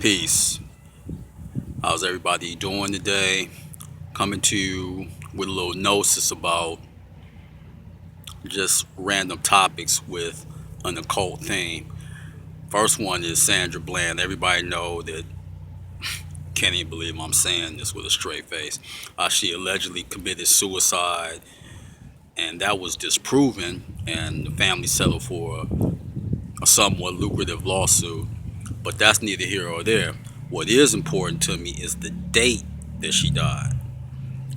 Peace. How's everybody doing today? Coming to you with a little gnosis about just random topics with an occult theme. First one is Sandra Bland. Everybody know that, can't even believe I'm saying this with a straight face. She allegedly committed suicide, and that was disproven, and the family settled for a somewhat lucrative lawsuit. But that's neither here or there. What is important to me is the date that she died.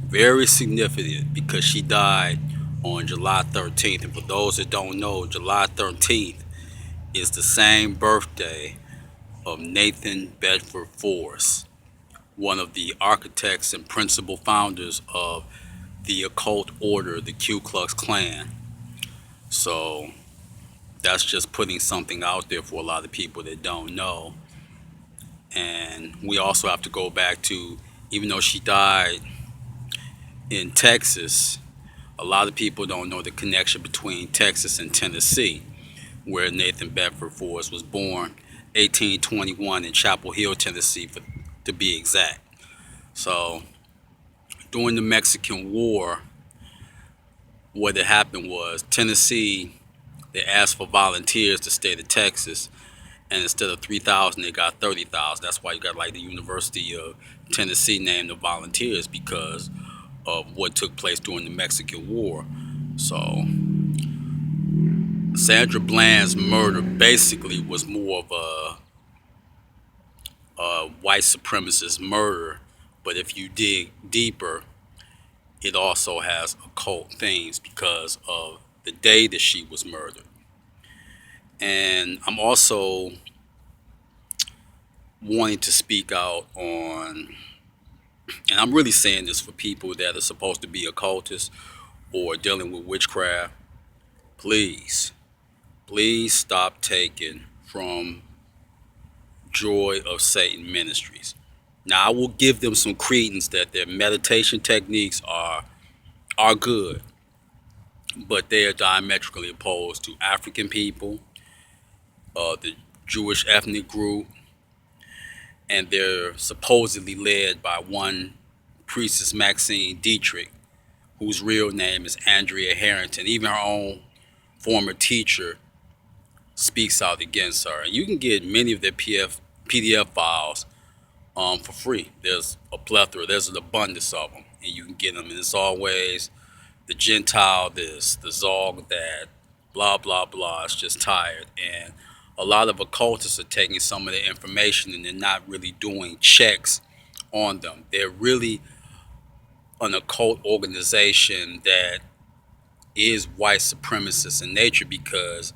Very significant because she died on July 13th. And for those that don't know, July 13th is the same birthday of Nathan Bedford Forrest, one of the architects and principal founders of the occult order, the Ku Klux Klan. So that's just putting something out there for a lot of people that don't know. And we also have to go back to, even though she died in Texas, a lot of people don't know the connection between Texas and Tennessee, where Nathan Bedford Forrest was born, 1821 in Chapel Hill, Tennessee, to be exact. So during the Mexican War, what had happened was Tennessee, they asked for volunteers to stay to Texas, and instead of 3,000, they got 30,000. That's why you got like the University of Tennessee named the volunteers because of what took place during the Mexican War. So Sandra Bland's murder basically was more of a white supremacist murder, but if you dig deeper, it also has occult themes because of the day that she was murdered. And I'm also wanting to speak out on, and I'm really saying this for people that are supposed to be occultists or dealing with witchcraft. Please stop taking from J.O.S ministries. Now I will give them some credence that their meditation techniques are good, but they are diametrically opposed to African people, the Jewish ethnic group, and they're supposedly led by one priestess Maxine Dietrich, whose real name is Andrea Harrington. Even her own former teacher speaks out against her. And you can get many of their PDF files for free. There's a plethora, there's an abundance of them, and you can get them. And it's always the Gentile this, the Zog that, blah, blah, blah. It's just tired. And a lot of occultists are taking some of the information and they're not really doing checks on them. They're really an occult organization that is white supremacist in nature because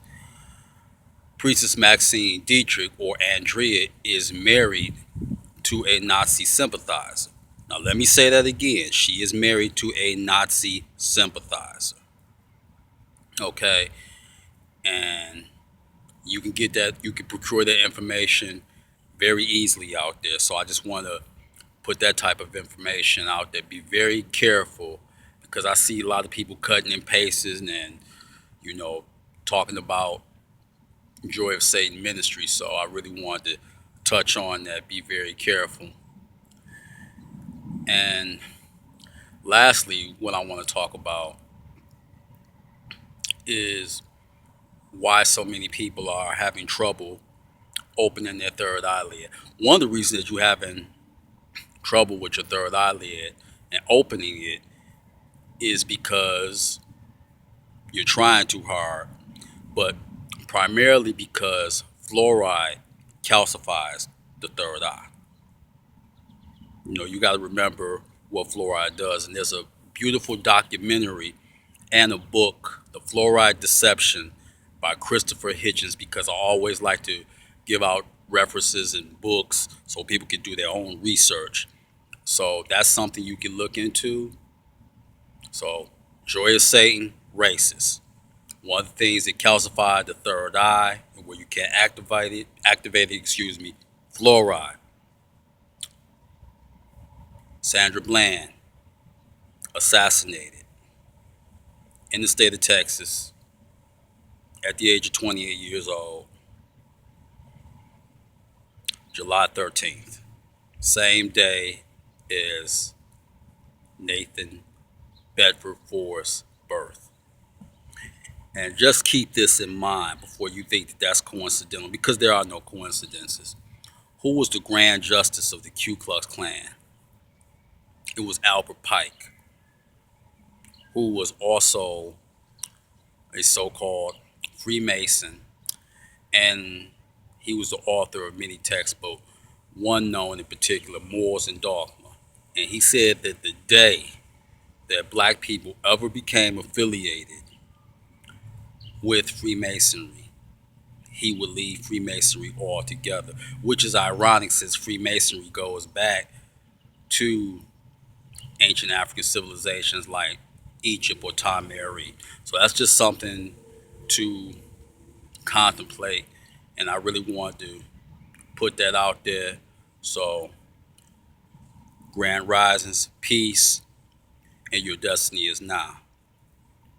Priestess Maxine Dietrich, or Andrea, is married to a Nazi sympathizer. Now, let me say that again. She is married to a Nazi sympathizer. Okay? And you can get that, you can procure that information very easily out there. So I just want to put that type of information out there. Be very careful because I see a lot of people cutting and pasting and, talking about Joy of Satan ministry. So I really wanted to touch on that. Be very careful. And lastly, what I want to talk about is why so many people are having trouble opening their third eyelid. One of the reasons that you're having trouble with your third eyelid and opening it is because you're trying too hard, but primarily because fluoride calcifies the third eye. You got to remember what fluoride does, and there's a beautiful documentary and a book, The Fluoride Deception by Christopher Hitchens, because I always like to give out references and books so people can do their own research. So that's something you can look into. So, Joy of Satan, racist. One of the things that calcify the third eye and where you can't activate it, fluoride. Sandra Bland, assassinated in the state of Texas at the age of 28 years old. July 13th, same day as Nathan Bedford Forrest's birth. And just keep this in mind before you think that that's coincidental, because there are no coincidences. Who was the Grand Justice of the Ku Klux Klan? It was Albert Pike, who was also a so-called Freemason, and he was the author of many texts, but one known in particular, Moors and Dogma. And he said that the day that black people ever became affiliated with Freemasonry, he would leave Freemasonry altogether, which is ironic since Freemasonry goes back to ancient African civilizations like Egypt or Tamari. So that's just something to contemplate, and I really want to put that out there. So, grand risings, peace, and your destiny is now.